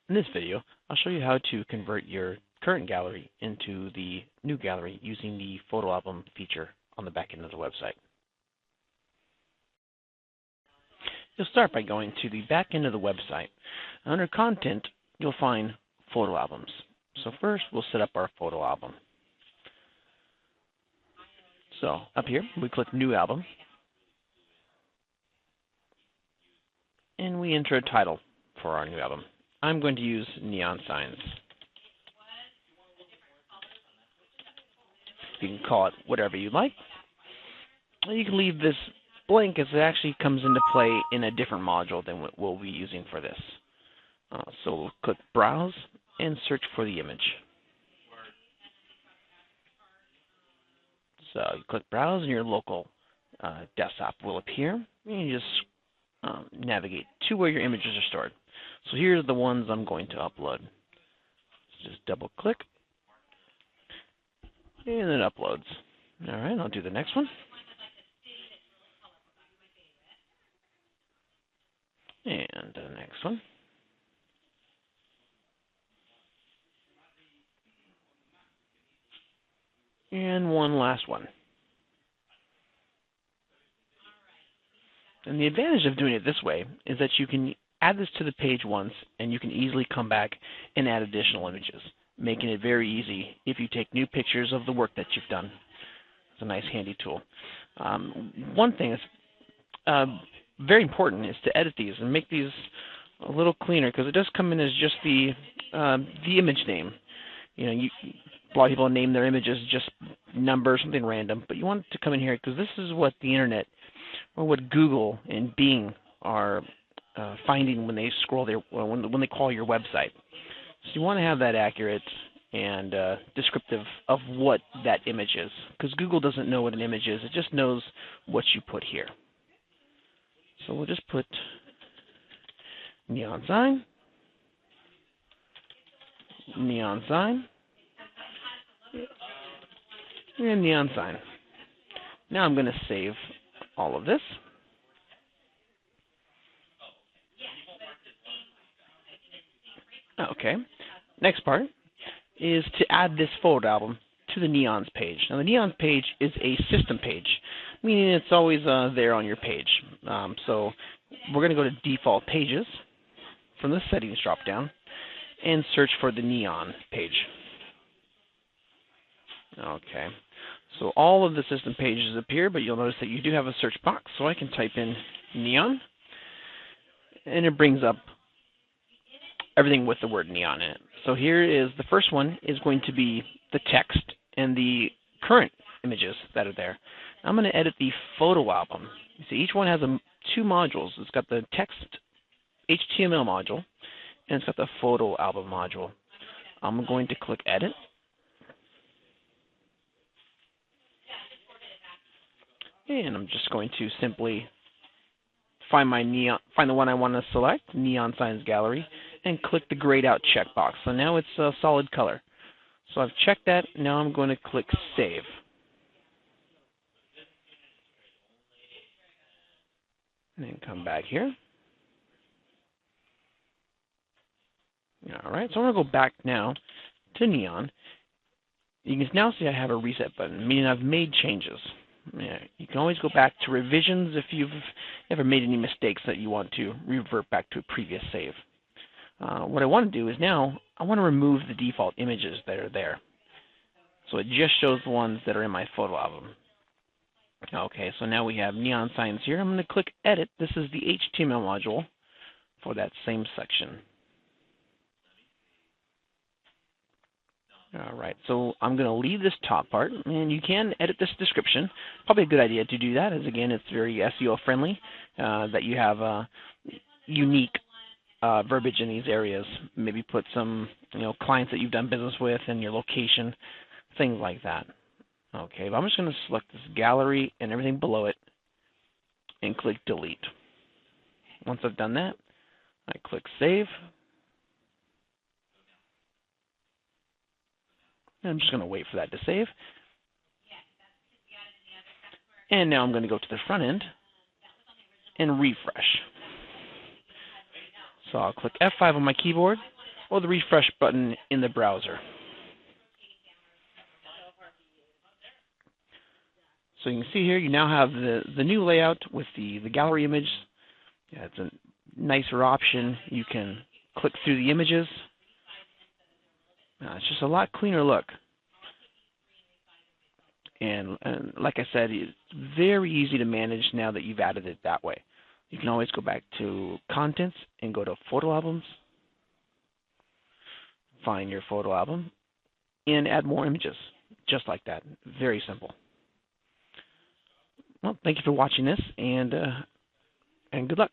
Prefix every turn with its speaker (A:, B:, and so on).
A: In this video, I'll show you how to convert your current gallery into the new gallery using the photo album feature on the back end of the website. You'll start by going to the back end of the website. Under Content, you'll find photo albums. So first, we'll set up our photo album. So up here, we click New Album, and we enter a title for our new album. I'm going to use neon signs. You can call it whatever you like. You can leave this blank as it actually comes into play in a different module than what we'll be using for this. So we'll click Browse and search for the image. So you click Browse and your local desktop will appear. And you just navigate to where your images are stored. So here's the ones I'm going to upload. Just double click, and it uploads. All right, I'll do the next one. And the next one. And one last one. And the advantage of doing it this way is that you can add this to the page once, and you can easily come back and add additional images, making it very easy if you take new pictures of the work that you've done. It's a nice, handy tool. One thing that's very important is to edit these and make these a little cleaner, because it does come in as just the image name. You know, a lot of people name their images just numbers, something random, but you want it to come in here because this is what the internet, or what Google and Bing are finding when they scroll when they call your website. So you want to have that accurate and descriptive of what that image is, because Google doesn't know what an image is; it just knows what you put here. So we'll just put neon sign, neon sign, and neon sign. Now I'm going to save all of this. Okay, next part is to add this photo album to the Neons page. Now the Neons page is a system page, meaning it's always there on your page. So we're going to go to Default Pages from the Settings drop-down and search for the Neon page. Okay, so all of the system pages appear, but you'll notice that you do have a search box, so I can type in neon, and it brings up everything with the word neon in it. So here is the first one is going to be the text and the current images that are there. I'm going to edit the photo album. You see, each one has two modules. It's got the text HTML module, and it's got the photo album module. I'm going to click Edit. And I'm just going to simply find the one I want to select, Neon Signs Gallery, and click the grayed out checkbox. So now it's a solid color. So I've checked that. Now I'm going to click Save. And then come back here. All right, so I'm going to go back now to Neon. You can now see I have a reset button, meaning I've made changes. You can always go back to revisions if you've ever made any mistakes that you want to revert back to a previous save. What I want to do is now I want to remove the default images that are there. So it just shows the ones that are in my photo album. Okay, so now we have neon signs here. I'm going to click Edit. This is the HTML module for that same section. All right, so I'm going to leave this top part, and you can edit this description. Probably a good idea to do that, as again, it's very SEO friendly, that you have unique verbiage in these areas. Maybe put some clients that you've done business with and your location, things like that. Okay, but I'm just going to select this gallery and everything below it and click Delete. Once I've done that, I click Save. I'm just going to wait for that to save. And now I'm going to go to the front end and refresh. So I'll click F5 on my keyboard, or the refresh button in the browser. So you can see here, you now have the new layout with the gallery image. Yeah, it's a nicer option. You can click through the images. It's just a lot cleaner look. And like I said, it's very easy to manage now that you've added it that way. You can always go back to Contents and go to Photo Albums. Find your photo album and add more images, just like that. Very simple. Well, thank you for watching this, and good luck.